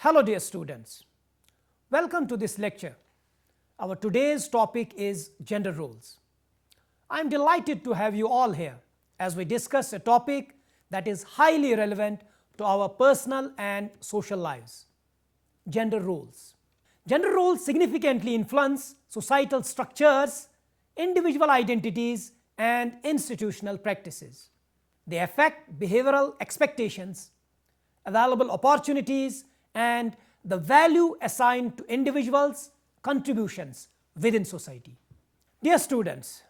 Hello dear students, welcome to this lecture. Our today's topic is gender roles. I am delighted to have you all here as we discuss a topic that is highly relevant to our personal and social lives, gender roles. Gender roles significantly influence societal structures, individual identities and institutional practices. They affect behavioral expectations, available opportunities and the value assigned to individuals' contributions within society. Dear students,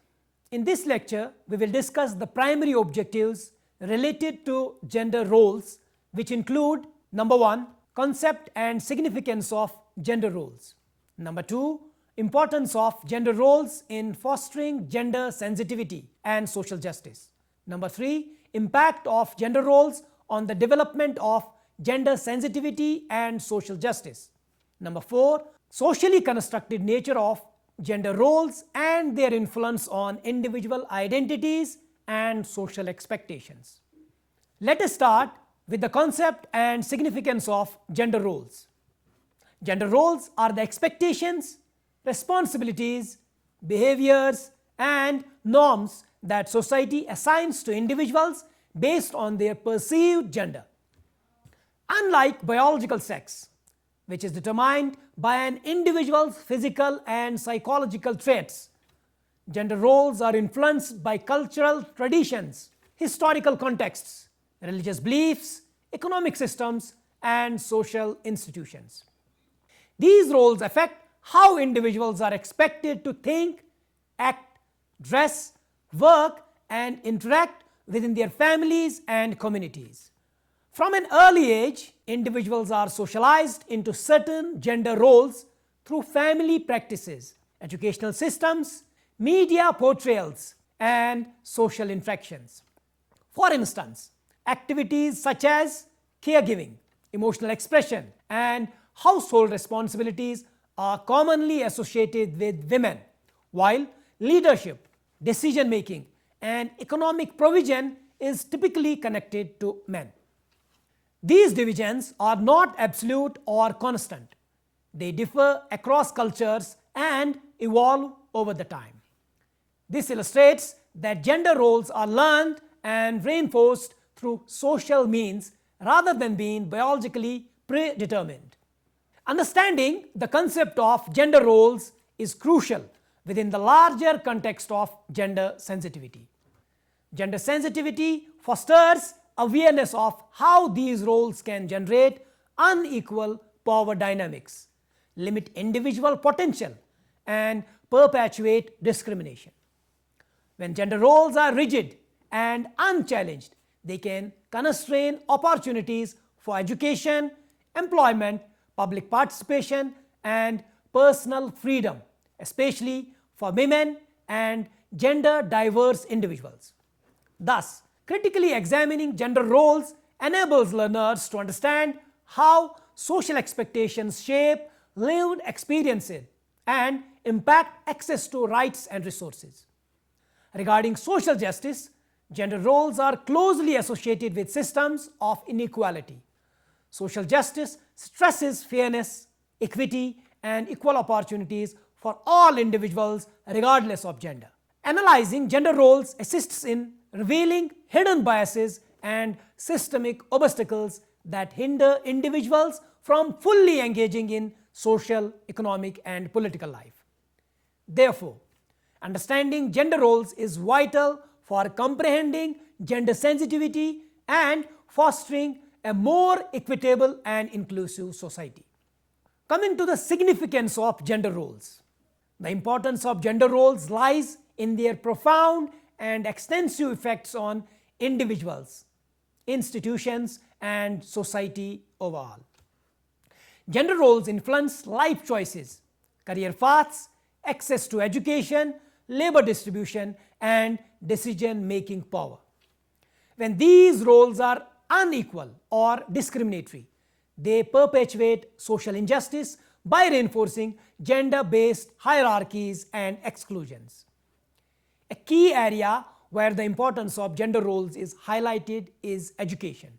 in this lecture we will discuss the primary objectives related to gender roles, which include number 1, concept and significance of gender roles. Number 2, importance of gender roles in fostering gender sensitivity and social justice. Number 3, impact of gender roles on the development of gender sensitivity and social justice. Number 4, socially constructed nature of gender roles and their influence on individual identities and social expectations. Let us start with the concept and significance of gender roles. Gender roles are the expectations, responsibilities, behaviors and norms that society assigns to individuals based on their perceived gender. Unlike biological sex, which is determined by an individual's physical and psychological traits, gender roles are influenced by cultural traditions, historical contexts, religious beliefs, economic systems and social institutions. These roles affect how individuals are expected to think, act, dress, work and interact within their families and communities. From an early age, individuals are socialized into certain gender roles through family practices, educational systems, media portrayals and social interactions. For instance, activities such as caregiving, emotional expression and household responsibilities are commonly associated with women, while leadership, decision making and economic provision is typically connected to men. These divisions are not absolute or constant. They differ across cultures and evolve over the time. This illustrates that gender roles are learned and reinforced through social means rather than being biologically predetermined. Understanding the concept of gender roles is crucial within the larger context of gender sensitivity. Gender sensitivity fosters awareness of how these roles can generate unequal power dynamics, limit individual potential and perpetuate discrimination. When gender roles are rigid and unchallenged, they can constrain opportunities for education, employment, public participation and personal freedom, especially for women and gender diverse individuals. Thus, critically examining gender roles enables learners to understand how social expectations shape lived experiences and impact access to rights and resources. Regarding social justice, gender roles are closely associated with systems of inequality. Social justice stresses fairness, equity and equal opportunities for all individuals regardless of gender. Analyzing gender roles assists in revealing hidden biases and systemic obstacles that hinder individuals from fully engaging in social, economic and political life. Therefore, understanding gender roles is vital for comprehending gender sensitivity and fostering a more equitable and inclusive society. Coming to the significance of gender roles. The importance of gender roles lies in their profound and extensive effects on individuals, institutions and society overall. Gender roles influence life choices, career paths, access to education, labor distribution and decision-making power. When these roles are unequal or discriminatory, they perpetuate social injustice by reinforcing gender-based hierarchies and exclusions. A key area where the importance of gender roles is highlighted is education.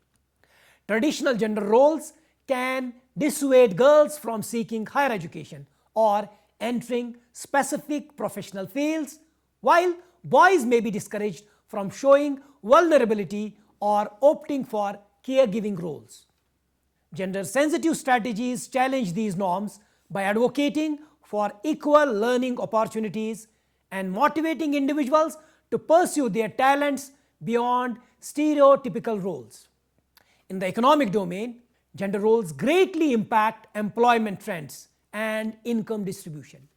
Traditional gender roles can dissuade girls from seeking higher education or entering specific professional fields, while boys may be discouraged from showing vulnerability or opting for caregiving roles. Gender-sensitive strategies challenge these norms by advocating for equal learning opportunities and motivating individuals to pursue their talents beyond stereotypical roles. In the economic domain, gender roles greatly impact employment trends and income distribution.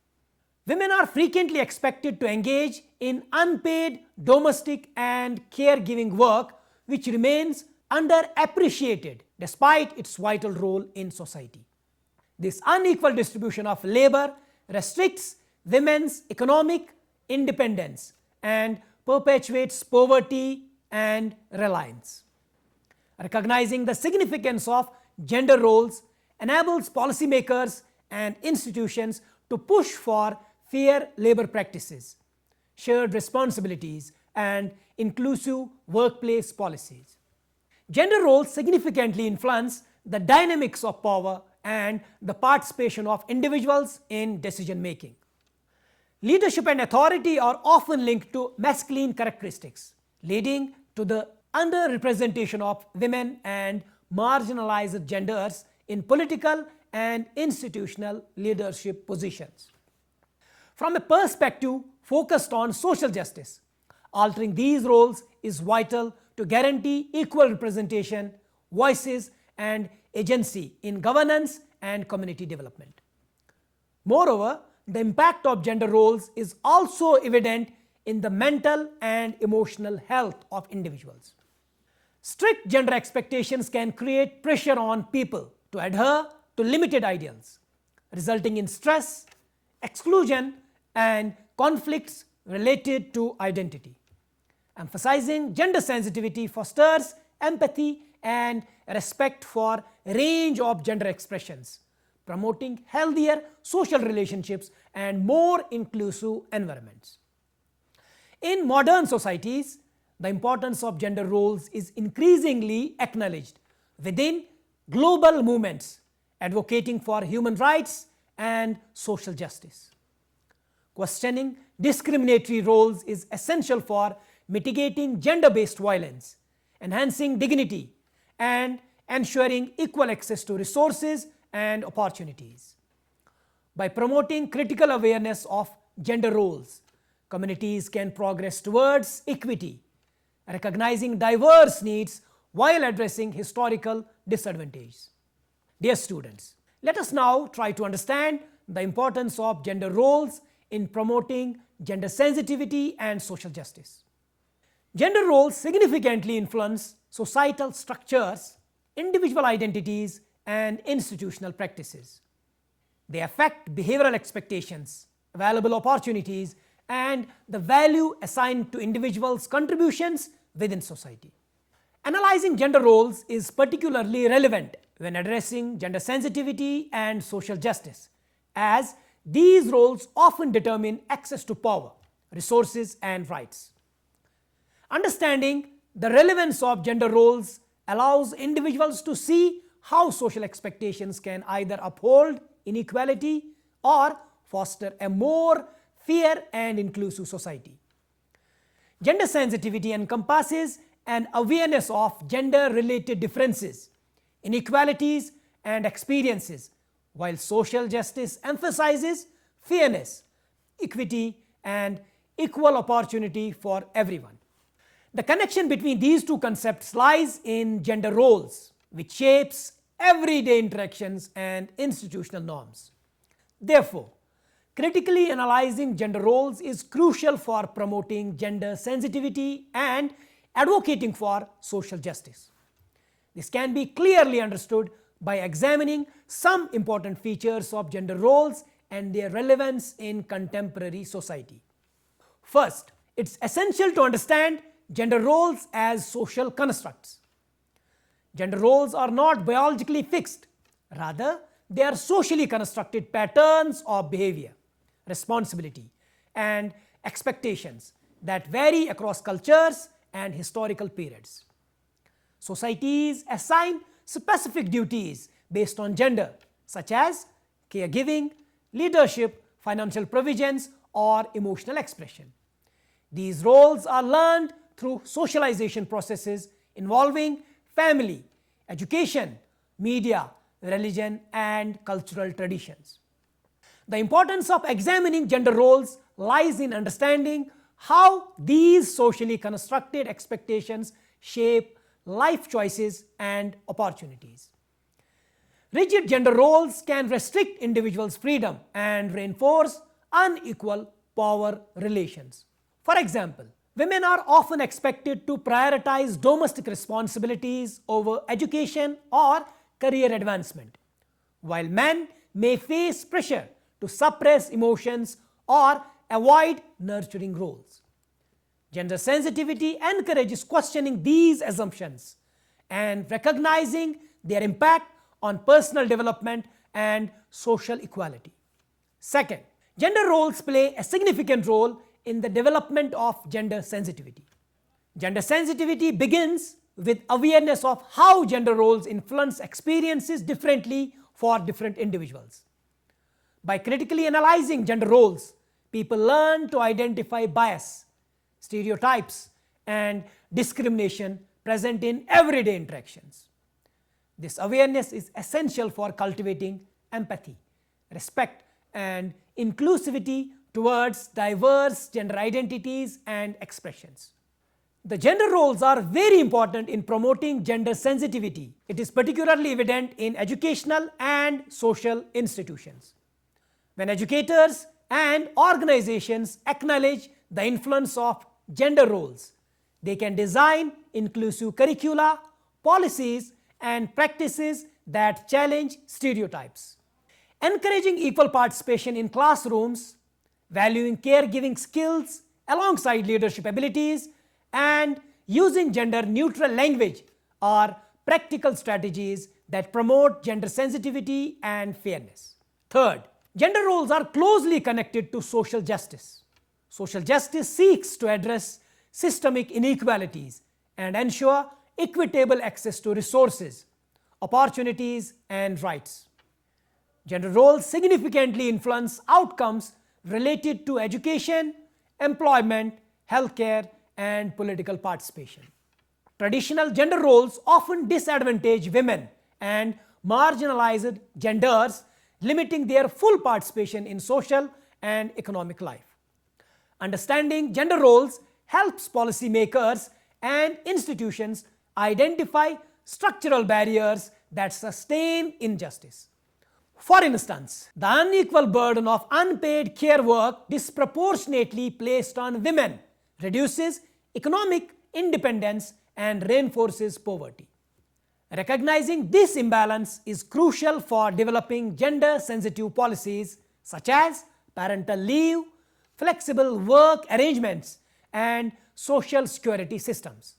Women are frequently expected to engage in unpaid domestic and caregiving work, which remains underappreciated despite its vital role in society. This unequal distribution of labor restricts women's economic independence and perpetuates poverty and reliance. Recognizing the significance of gender roles enables policymakers and institutions to push for fair labor practices, shared responsibilities, and inclusive workplace policies. Gender roles significantly influence the dynamics of power and the participation of individuals in decision making. Leadership and authority are often linked to masculine characteristics, leading to the underrepresentation of women and marginalized genders in political and institutional leadership positions. From a perspective focused on social justice, altering these roles is vital to guarantee equal representation, voices, and agency in governance and community development. Moreover, the impact of gender roles is also evident in the mental and emotional health of individuals. Strict gender expectations can create pressure on people to adhere to limited ideals, resulting in stress, exclusion, and conflicts related to identity. Emphasizing gender sensitivity fosters empathy and respect for a range of gender expressions, promoting healthier social relationships and more inclusive environments. In modern societies, the importance of gender roles is increasingly acknowledged within global movements advocating for human rights and social justice. Questioning discriminatory roles is essential for mitigating gender-based violence, enhancing dignity, and ensuring equal access to resources and opportunities. By promoting critical awareness of gender roles, communities can progress towards equity, recognizing diverse needs while addressing historical disadvantages. Dear students, let us now try to understand the importance of gender roles in promoting gender sensitivity and social justice. Gender roles significantly influence societal structures, individual identities, and institutional practices. They affect behavioral expectations, available opportunities, and the value assigned to individuals' contributions within society. Analyzing gender roles is particularly relevant when addressing gender sensitivity and social justice, as these roles often determine access to power, resources, and rights. Understanding the relevance of gender roles allows individuals to see how social expectations can either uphold inequality or foster a more fair and inclusive society. Gender sensitivity encompasses an awareness of gender-related differences, inequalities, and experiences, while social justice emphasizes fairness, equity, and equal opportunity for everyone. The connection between these two concepts lies in gender roles, which shapes everyday interactions and institutional norms. Therefore, critically analyzing gender roles is crucial for promoting gender sensitivity and advocating for social justice. This can be clearly understood by examining some important features of gender roles and their relevance in contemporary society. First, it's essential to understand gender roles as social constructs. Gender roles are not biologically fixed. Rather, they are socially constructed patterns of behavior, responsibility, and expectations that vary across cultures and historical periods. Societies assign specific duties based on gender, such as caregiving, leadership, financial provisions, or emotional expression. These roles are learned through socialization processes involving family, education, media, religion, and cultural traditions. The importance of examining gender roles lies in understanding how these socially constructed expectations shape life choices and opportunities. Rigid gender roles can restrict individuals' freedom and reinforce unequal power relations. For example, women are often expected to prioritize domestic responsibilities over education or career advancement, while men may face pressure to suppress emotions or avoid nurturing roles. Gender sensitivity encourages questioning these assumptions and recognizing their impact on personal development and social equality. Second, gender roles play a significant role in the development of gender sensitivity. Gender sensitivity begins with awareness of how gender roles influence experiences differently for different individuals. By critically analyzing gender roles, people learn to identify bias, stereotypes, and discrimination present in everyday interactions. This awareness is essential for cultivating empathy, respect, and inclusivity towards diverse gender identities and expressions. The gender roles are very important in promoting gender sensitivity. It is particularly evident in educational and social institutions. When educators and organizations acknowledge the influence of gender roles, they can design inclusive curricula, policies, and practices that challenge stereotypes. Encouraging equal participation in classrooms, valuing caregiving skills alongside leadership abilities, and using gender-neutral language are practical strategies that promote gender sensitivity and fairness. Third, gender roles are closely connected to social justice. Social justice seeks to address systemic inequalities and ensure equitable access to resources, opportunities, and rights. Gender roles significantly influence outcomes related to education, employment, healthcare, and political participation. Traditional gender roles often disadvantage women and marginalized genders, limiting their full participation in social and economic life. Understanding gender roles helps policymakers and institutions identify structural barriers that sustain injustice. For instance, the unequal burden of unpaid care work disproportionately placed on women reduces economic independence and reinforces poverty. Recognizing this imbalance is crucial for developing gender-sensitive policies such as parental leave, flexible work arrangements, and social security systems.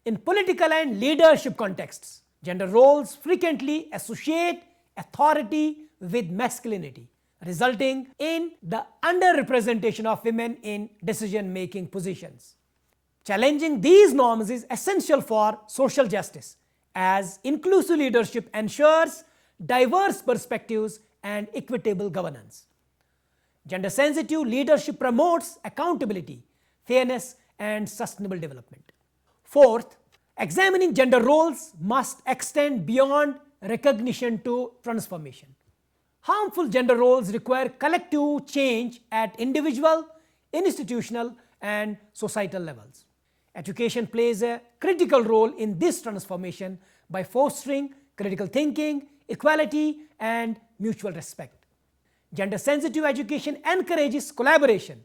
In political and leadership contexts, gender roles frequently associate authority with masculinity, resulting in the underrepresentation of women in decision-making positions. Challenging these norms is essential for social justice, as inclusive leadership ensures diverse perspectives and equitable governance. Gender-sensitive leadership promotes accountability, fairness, and sustainable development. Fourth, examining gender roles must extend beyond recognition to transformation. Harmful gender roles require collective change at individual, institutional, and societal levels. Education plays a critical role in this transformation by fostering critical thinking, equality, and mutual respect. Gender-sensitive education encourages collaboration,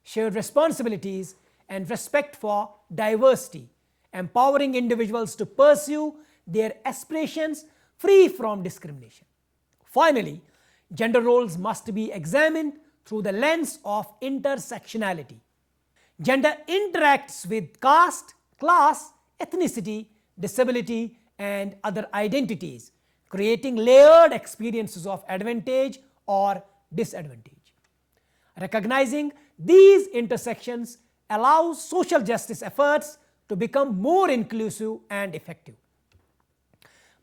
shared responsibilities, and respect for diversity, empowering individuals to pursue their aspirations free from discrimination. Finally, gender roles must be examined through the lens of intersectionality. Gender interacts with caste, class, ethnicity, disability, and other identities, creating layered experiences of advantage or disadvantage. Recognizing these intersections allows social justice efforts to become more inclusive and effective.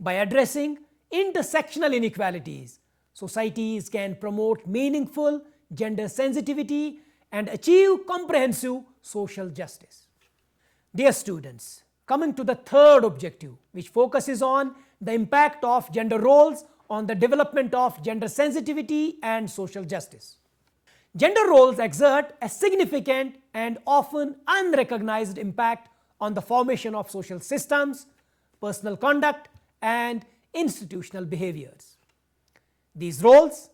By addressing intersectional inequalities, societies can promote meaningful gender sensitivity and achieve comprehensive social justice. Dear students, coming to the third objective, which focuses on the impact of gender roles on the development of gender sensitivity and social justice. Gender roles exert a significant and often unrecognized impact on the formation of social systems, personal conduct, and institutional behaviors. These roles,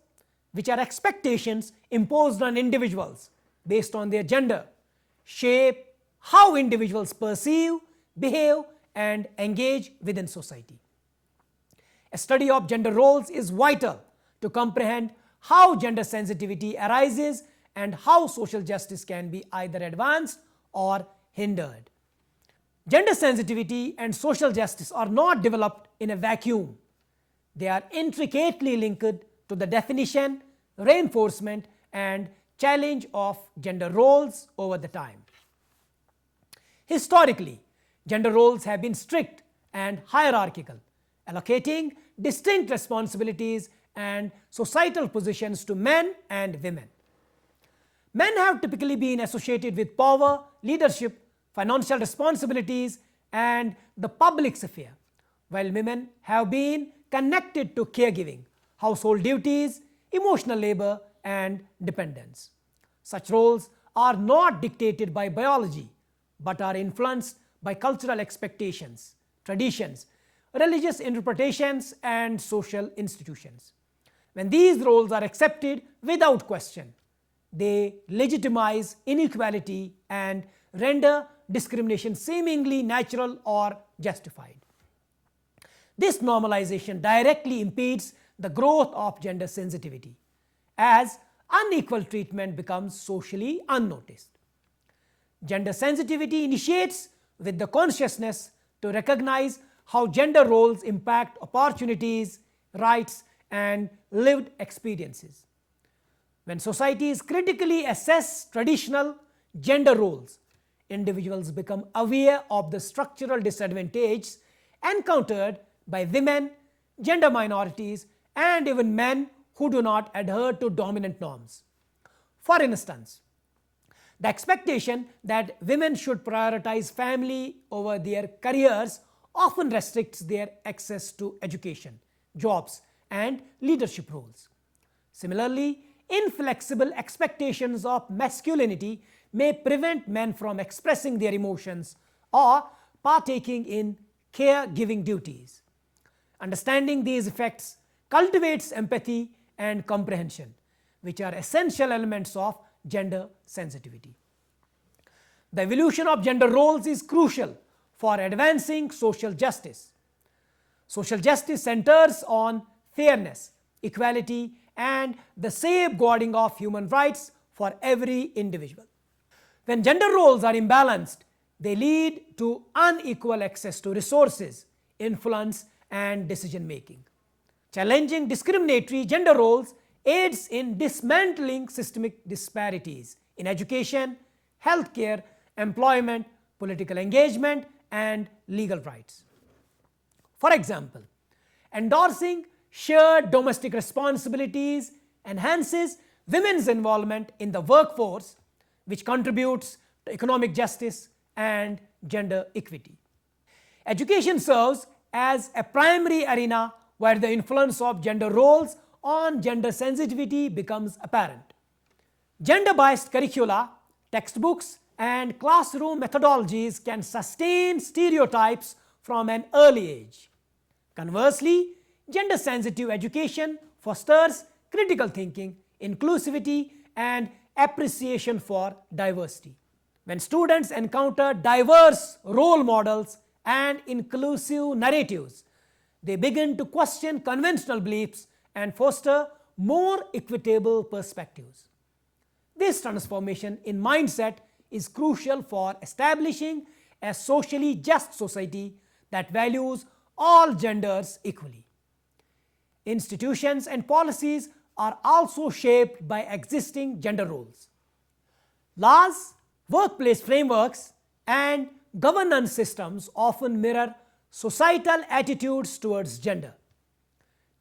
which are expectations imposed on individuals based on their gender, shape how individuals perceive, behave, and engage within society. A study of gender roles is vital to comprehend how gender sensitivity arises and how social justice can be either advanced or hindered. Gender sensitivity and social justice are not developed in a vacuum. They are intricately linked to the definition, reinforcement, and challenge of gender roles over the time. Historically, gender roles have been strict and hierarchical, allocating distinct responsibilities and societal positions to men and women. Men have typically been associated with power, leadership, financial responsibilities, and the public sphere, while women have been connected to caregiving, household duties, emotional labor, and dependence. Such roles are not dictated by biology, but are influenced by cultural expectations, traditions, religious interpretations, and social institutions. When these roles are accepted without question, they legitimize inequality and render discrimination seemingly natural or justified. This normalization directly impedes the growth of gender sensitivity, as unequal treatment becomes socially unnoticed. Gender sensitivity initiates with the consciousness to recognize how gender roles impact opportunities, rights, and lived experiences. When societies critically assess traditional gender roles, individuals become aware of the structural disadvantages encountered by women, gender minorities, and even men who do not adhere to dominant norms. For instance, the expectation that women should prioritize family over their careers often restricts their access to education, jobs, and leadership roles. Similarly, inflexible expectations of masculinity may prevent men from expressing their emotions or partaking in caregiving duties. Understanding these effects cultivates empathy and comprehension, which are essential elements of gender sensitivity. The evolution of gender roles is crucial for advancing social justice. Social justice centers on fairness, equality, and the safeguarding of human rights for every individual. When gender roles are imbalanced, they lead to unequal access to resources, influence, and decision making. Challenging discriminatory gender roles aids in dismantling systemic disparities in education, healthcare, employment, political engagement, and legal rights. For example, endorsing shared domestic responsibilities enhances women's involvement in the workforce, which contributes to economic justice and gender equity. Education serves as a primary arena where the influence of gender roles on gender sensitivity becomes apparent. Gender-biased curricula, textbooks, and classroom methodologies can sustain stereotypes from an early age. Conversely, gender-sensitive education fosters critical thinking, inclusivity, and appreciation for diversity. When students encounter diverse role models and inclusive narratives, they begin to question conventional beliefs and foster more equitable perspectives. This transformation in mindset is crucial for establishing a socially just society that values all genders equally. Institutions and policies are also shaped by existing gender roles. Laws, workplace frameworks, and governance systems often mirror societal attitudes towards gender.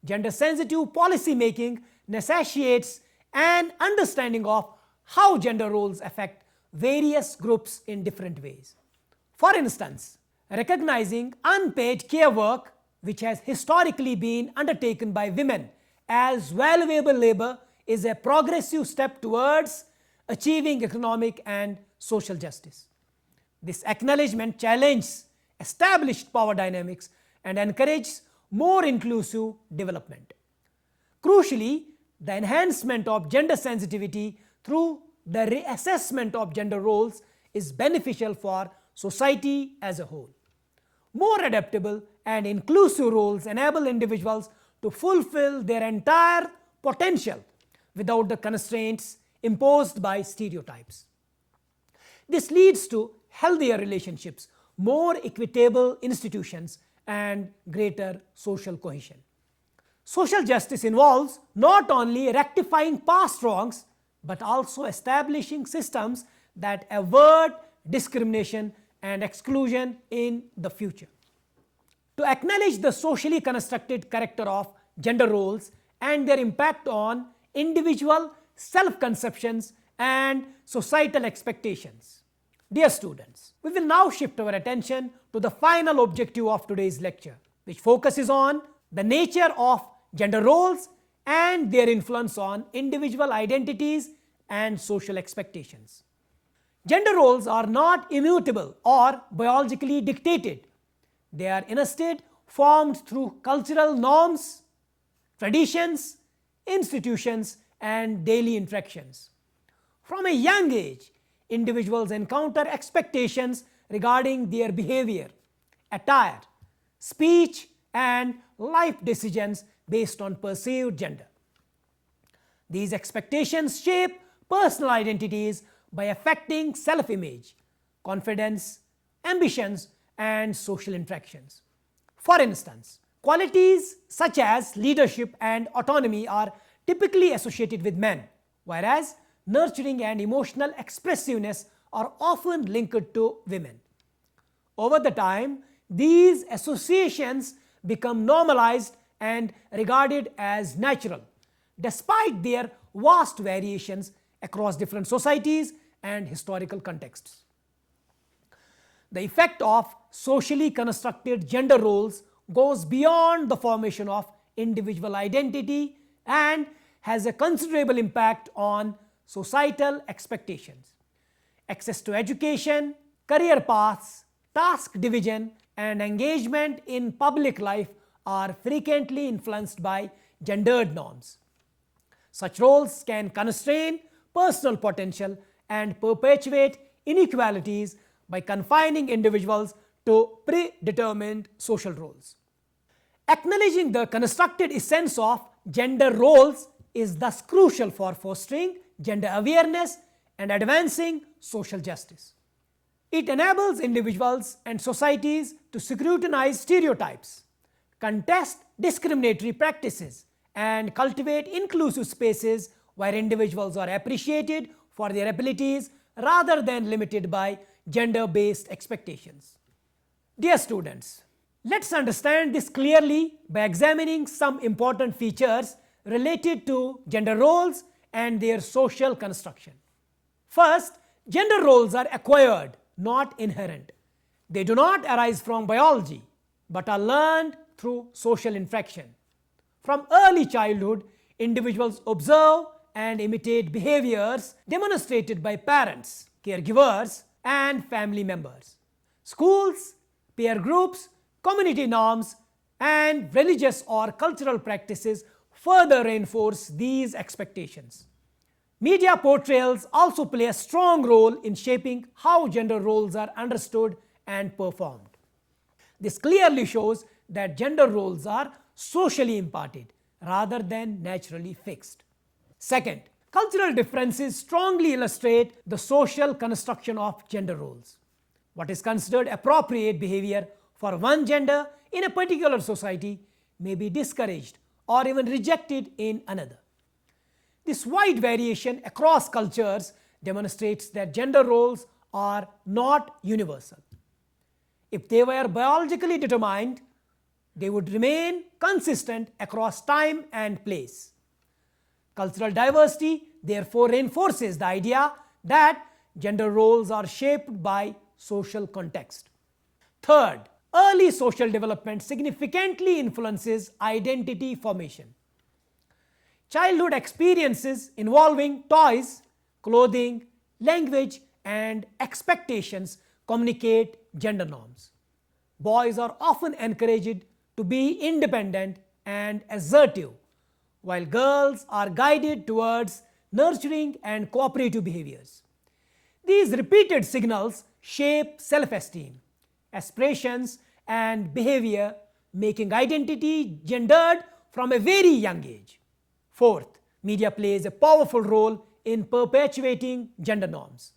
gender-sensitive policy making necessitates an understanding of how gender roles affect various groups in different ways. For instance, recognizing unpaid care work, which has historically been undertaken by women as valuable labor, is a progressive step towards achieving economic and social justice. This acknowledgement challenges established power dynamics and encourages more inclusive development. Crucially, the enhancement of gender sensitivity through the reassessment of gender roles is beneficial for society as a whole. More adaptable and inclusive roles enable individuals to fulfill their entire potential without the constraints imposed by stereotypes. This leads to healthier relationships, more equitable institutions, and greater social cohesion. Social justice involves not only rectifying past wrongs, but also establishing systems that avert discrimination and exclusion in the future. To acknowledge the socially constructed character of gender roles and their impact on individual self-conceptions and societal expectations. Dear students, we will now shift our attention to the final objective of today's lecture, which focuses on the nature of gender roles and their influence on individual identities and social expectations. Gender roles are not immutable or biologically dictated. They are instead formed through cultural norms, traditions, institutions, and daily interactions. From a young age, individuals encounter expectations regarding their behavior, attire, speech, and life decisions based on perceived gender. These expectations shape personal identities by affecting self-image, confidence, ambitions, and social interactions. For instance, qualities such as leadership and autonomy are typically associated with men, whereas nurturing and emotional expressiveness are often linked to women. Over the time, these associations become normalized and regarded as natural, despite their vast variations across different societies and historical contexts. The effect of socially constructed gender roles goes beyond the formation of individual identity and has a considerable impact on societal expectations. Access to education, career paths, task division, and engagement in public life are frequently influenced by gendered norms. Such roles can constrain personal potential and perpetuate inequalities by confining individuals to predetermined social roles. Acknowledging the constructed essence of gender roles is thus crucial for fostering gender awareness and advancing social justice. It enables individuals and societies to scrutinize stereotypes, contest discriminatory practices, and cultivate inclusive spaces where individuals are appreciated for their abilities rather than limited by gender-based expectations. Dear students, let's understand this clearly by examining some important features related to gender roles and their social construction. First, gender roles are acquired, not inherent. They do not arise from biology, but are learned through social interaction. From early childhood, individuals observe and imitate behaviors demonstrated by parents, caregivers, and family members. Schools, peer groups, community norms, and religious or cultural practices further reinforce these expectations. Media portrayals also play a strong role in shaping how gender roles are understood and performed. This clearly shows that gender roles are socially imparted rather than naturally fixed. Second, cultural differences strongly illustrate the social construction of gender roles. What is considered appropriate behavior for one gender in a particular society may be discouraged or even rejected in another. This wide variation across cultures demonstrates that gender roles are not universal. If they were biologically determined, they would remain consistent across time and place. Cultural diversity therefore reinforces the idea that gender roles are shaped by social context. Third, early social development significantly influences identity formation. Childhood experiences involving toys, clothing, language, and expectations communicate gender norms. Boys are often encouraged to be independent and assertive, while girls are guided towards nurturing and cooperative behaviors. These repeated signals shape self-esteem, aspirations, and behavior, making identity gendered from a very young age. Fourth, media plays a powerful role in perpetuating gender norms.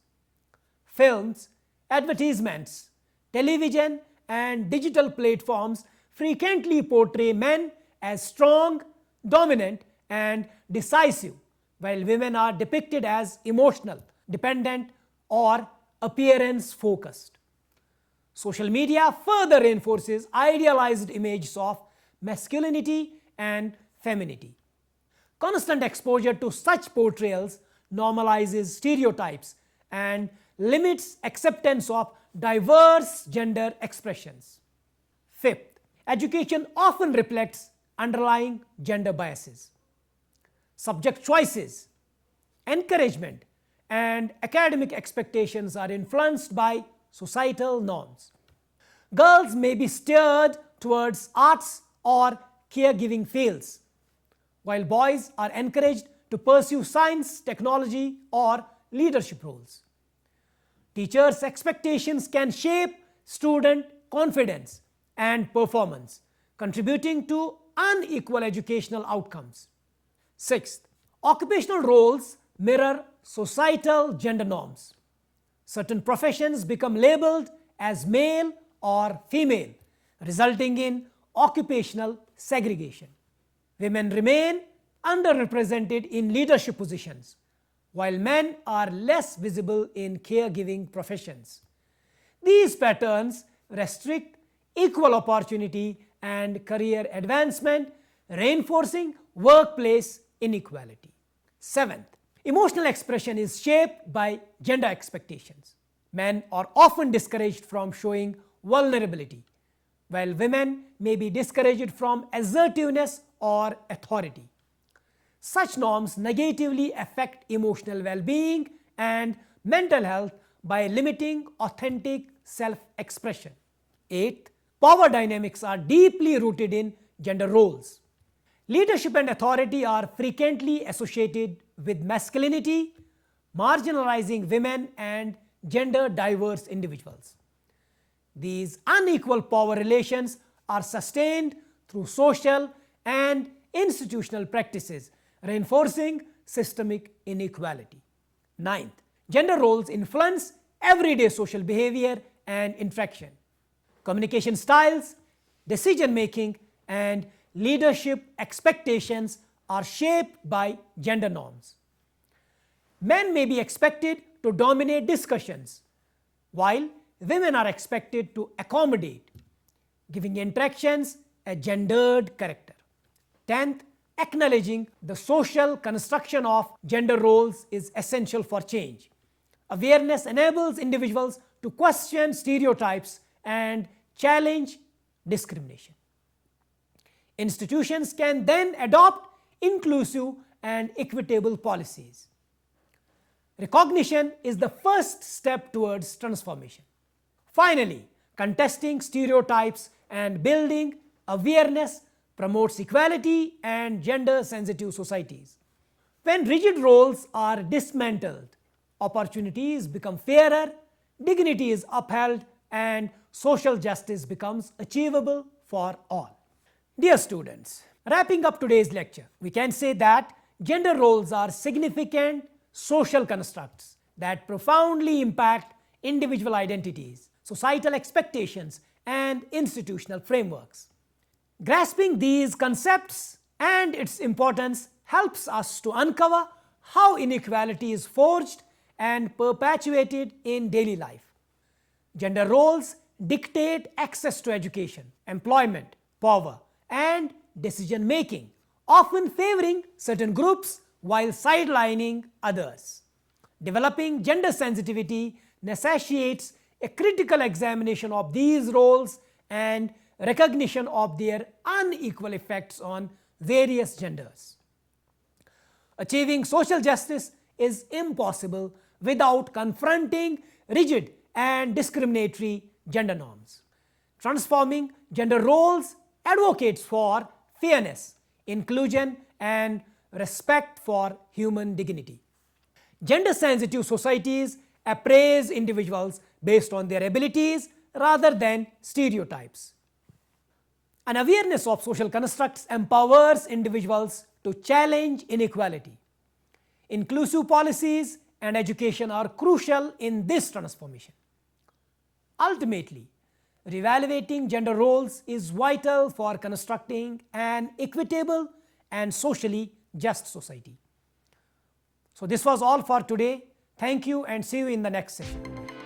Films, advertisements, television, and digital platforms frequently portray men as strong, dominant, and decisive, while women are depicted as emotional, dependent, or appearance focused. Social media further reinforces idealized images of masculinity and femininity. Constant exposure to such portrayals normalizes stereotypes and limits acceptance of diverse gender expressions. Fifth, education often reflects underlying gender biases. Subject choices, encouragement, and academic expectations are influenced by societal norms. Girls may be steered towards arts or caregiving fields, while boys are encouraged to pursue science, technology, or leadership roles. Teachers' expectations can shape student confidence and performance, contributing to unequal educational outcomes. Sixth, occupational roles mirror societal gender norms. Certain professions become labeled as male or female, resulting in occupational segregation. Women remain underrepresented in leadership positions, while men are less visible in caregiving professions. These patterns restrict equal opportunity and career advancement, reinforcing workplace inequality. Seventh, emotional expression is shaped by gender expectations. Men are often discouraged from showing vulnerability, while women may be discouraged from assertiveness or authority. Such norms negatively affect emotional well-being and mental health by limiting authentic self-expression. Eighth, power dynamics are deeply rooted in gender roles. Leadership and authority are frequently associated with masculinity, marginalizing women and gender-diverse individuals. These unequal power relations are sustained through social and institutional practices, reinforcing systemic inequality. Ninth, gender roles influence everyday social behavior and interaction. Communication styles, decision-making, and leadership expectations are shaped by gender norms. Men may be expected to dominate discussions, while women are expected to accommodate, giving interactions a gendered character. 10th, acknowledging the social construction of gender roles is essential for change. Awareness enables individuals to question stereotypes and challenge discrimination. Institutions can then adopt inclusive and equitable policies. Recognition is the first step towards transformation. Finally, contesting stereotypes and building awareness promotes equality and gender-sensitive societies. When rigid roles are dismantled, opportunities become fairer, dignity is upheld, and social justice becomes achievable for all. Dear students, wrapping up today's lecture, we can say that gender roles are significant social constructs that profoundly impact individual identities, societal expectations, and institutional frameworks. Grasping these concepts and its importance helps us to uncover how inequality is forged and perpetuated in daily life. Gender roles dictate access to education, employment, power, and decision making, often favoring certain groups while sidelining others. Developing gender sensitivity necessitates a critical examination of these roles and recognition of their unequal effects on various genders. Achieving social justice is impossible without confronting rigid and discriminatory gender norms. Transforming gender roles advocates for fairness, inclusion, and respect for human dignity. Gender-sensitive societies appraise individuals based on their abilities rather than stereotypes. An awareness of social constructs empowers individuals to challenge inequality. Inclusive policies and education are crucial in this transformation. Ultimately, reevaluating gender roles is vital for constructing an equitable and socially just society. So this was all for today. Thank you and see you in the next session.